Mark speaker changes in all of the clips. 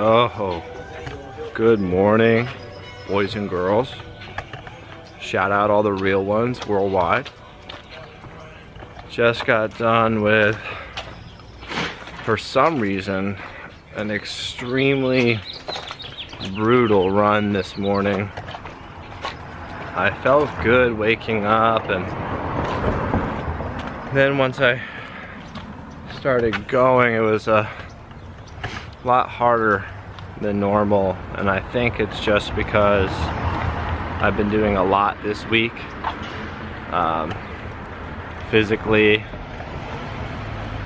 Speaker 1: Yo, good morning, boys and girls. Shout out all the real ones worldwide. Just got done with, for some reason, an extremely brutal run this morning. I felt good waking up, and then once I started going, it was a lot harder than normal, and I think it's just because I've been doing a lot this week, physically,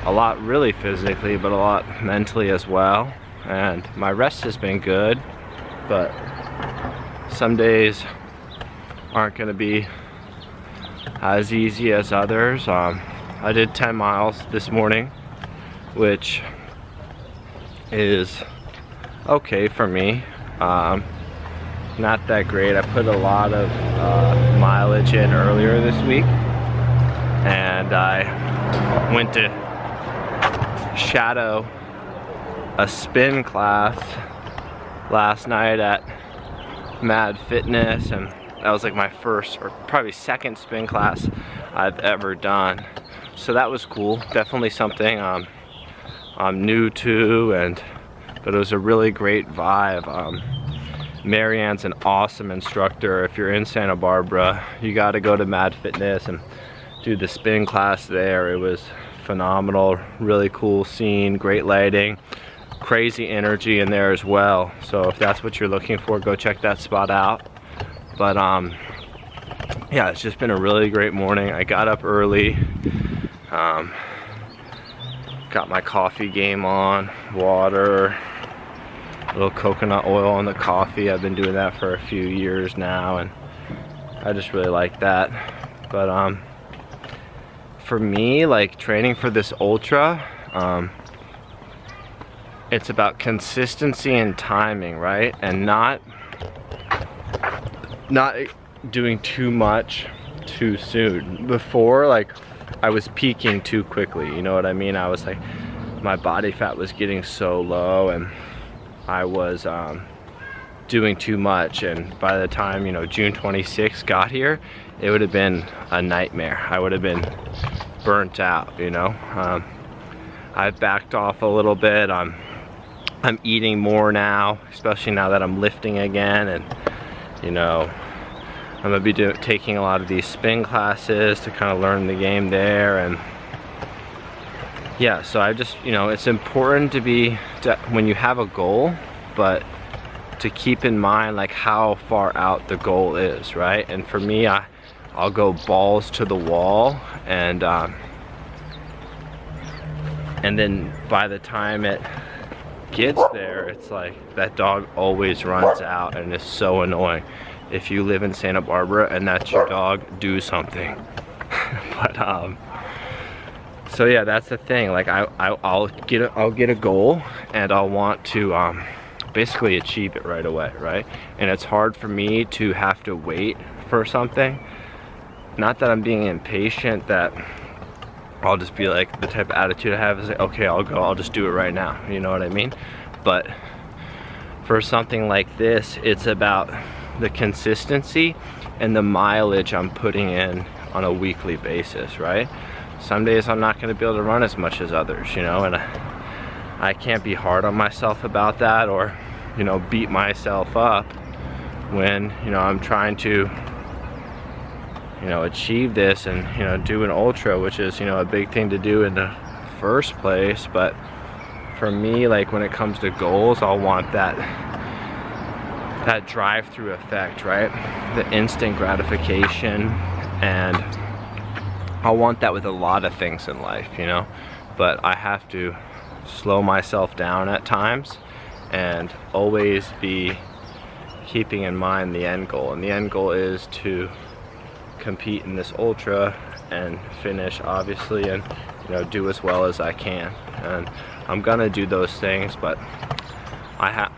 Speaker 1: a lot really physically, but a lot mentally as well, and my rest has been good, but some days aren't going to be as easy as others. I did 10 miles this morning, which is okay for me. Not that great. I put a lot of mileage in earlier this week, and I went to shadow a spin class last night at Mad Fitness, and that was like my first or probably second spin class I've ever done. So that was cool. Definitely something I'm new to, but it was a really great vibe. Marianne's an awesome instructor. If you're in Santa Barbara, you got to go to Mad Fitness and do the spin class there. It was phenomenal, really cool scene, great lighting, crazy energy in there as well. So if that's what you're looking for, go check that spot out. But yeah, it's just been a really great morning. I got up early, got my coffee game on, water, a little coconut oil on the coffee. I've been doing that for a few years now, and I just really like that. But for me, like training for this ultra, it's about consistency and timing, right? And not doing too much too soon. Before, like, I was peaking too quickly, you know what I mean? I was like, my body fat was getting so low, and I was doing too much, and by the time, you know, June 26th got here, it would have been a nightmare. I would have been burnt out, you know? I've backed off a little bit. I'm eating more now, especially now that I'm lifting again, and you know, I'm gonna be taking a lot of these spin classes to kind of learn the game there. And yeah, so I just, you know, it's important when you have a goal, but to keep in mind like how far out the goal is, right? And for me, I'll go balls to the wall, and then by the time it gets there, it's like that dog always runs out, and it's so annoying. If you live in Santa Barbara and that's your dog, do something. But so yeah, that's the thing. Like I'll get a goal, and I'll want to basically achieve it right away, right? And it's hard for me to have to wait for something. Not that I'm being impatient, that I'll just be like, the type of attitude I have is like, okay, I'll just do it right now, you know what I mean? But for something like this, it's about the consistency and the mileage I'm putting in on a weekly basis, right? Some days I'm not going to be able to run as much as others, you know, and I can't be hard on myself about that, or, you know, beat myself up when, you know, I'm trying to, you know, achieve this and, you know, do an ultra, which is, you know, a big thing to do in the first place. But for me, like when it comes to goals, I'll want that drive-through effect, right? The instant gratification, and I want that with a lot of things in life, you know? But I have to slow myself down at times and always be keeping in mind the end goal. And the end goal is to compete in this ultra and finish, obviously, and, you know, do as well as I can. And I'm gonna do those things, but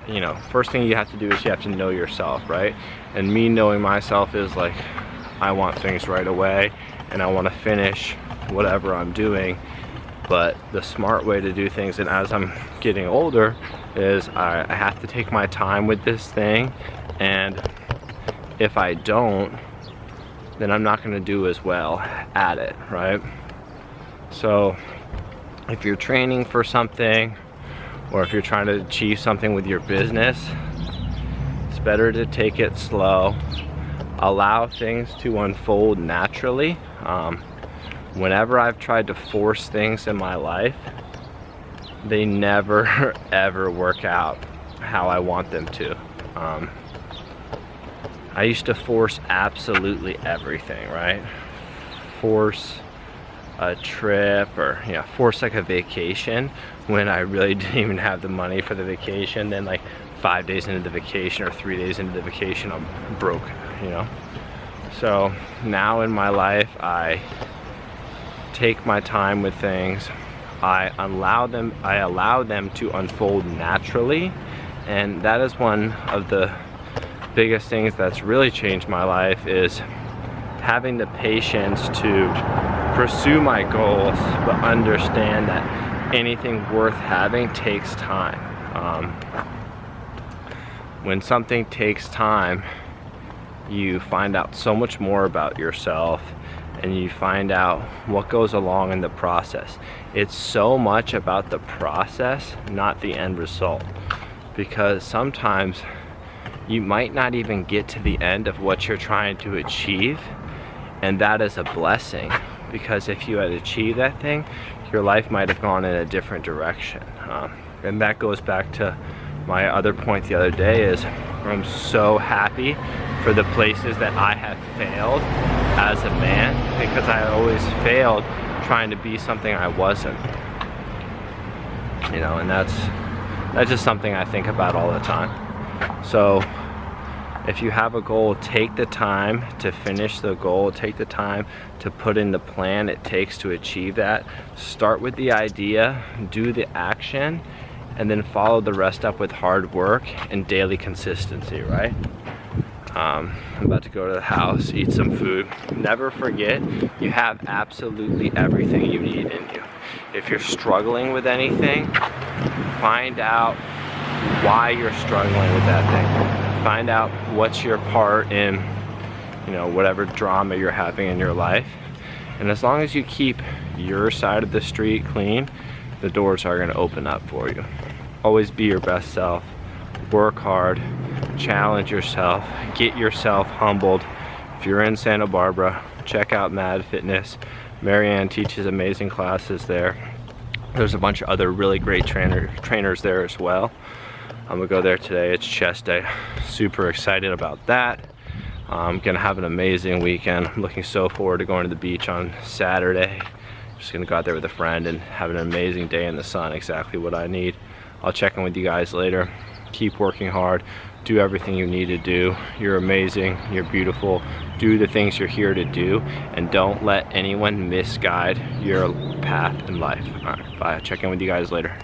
Speaker 1: you know, first thing you have to do is you have to know yourself, right? And me knowing myself is like, I want things right away, and I want to finish whatever I'm doing. But the smart way to do things, and as I'm getting older, is I have to take my time with this thing, and if I don't, then I'm not gonna do as well at it, right? So if you're training for something, or if you're trying to achieve something with your business, it's better to take it slow, allow things to unfold naturally. Whenever I've tried to force things in my life, they never ever work out how I want them to. I used to force absolutely everything, right? Force a trip, or force like a vacation when I really didn't even have the money for the vacation. Then like 5 days into the vacation or 3 days into the vacation, I'm broke, So now in my life, I take my time with things. I allow them to unfold naturally, and that is one of the biggest things that's really changed my life, is having the patience to pursue my goals, but understand that anything worth having takes time. When something takes time, you find out so much more about yourself, and you find out what goes along in the process. It's so much about the process, not the end result, because sometimes you might not even get to the end of what you're trying to achieve, and that is a blessing, because if you had achieved that thing, your life might have gone in a different direction. And that goes back to my other point the other day, is I'm so happy for the places that I have failed as a man, because I always failed trying to be something I wasn't. And that's just something I think about all the time. So if you have a goal, take the time to finish the goal, take the time to put in the plan it takes to achieve that. Start with the idea, do the action, and then follow the rest up with hard work and daily consistency, right? I'm about to go to the house, eat some food. Never forget, you have absolutely everything you need in you. If you're struggling with anything, find out why you're struggling with that thing. Find out what's your part in, whatever drama you're having in your life. And as long as you keep your side of the street clean, the doors are gonna open up for you. Always be your best self. Work hard, challenge yourself, get yourself humbled. If you're in Santa Barbara, check out Mad Fitness. Marianne teaches amazing classes there. There's a bunch of other really great trainers there as well. I'm gonna go there today. It's chest day. Super excited about that. I'm gonna have an amazing weekend. I'm looking so forward to going to the beach on Saturday. Just gonna go out there with a friend and have an amazing day in the sun, exactly what I need. I'll check in with you guys later. Keep working hard, do everything you need to do. You're amazing, you're beautiful. Do the things you're here to do, and don't let anyone misguide your path in life. All right, bye. I'll check in with you guys later.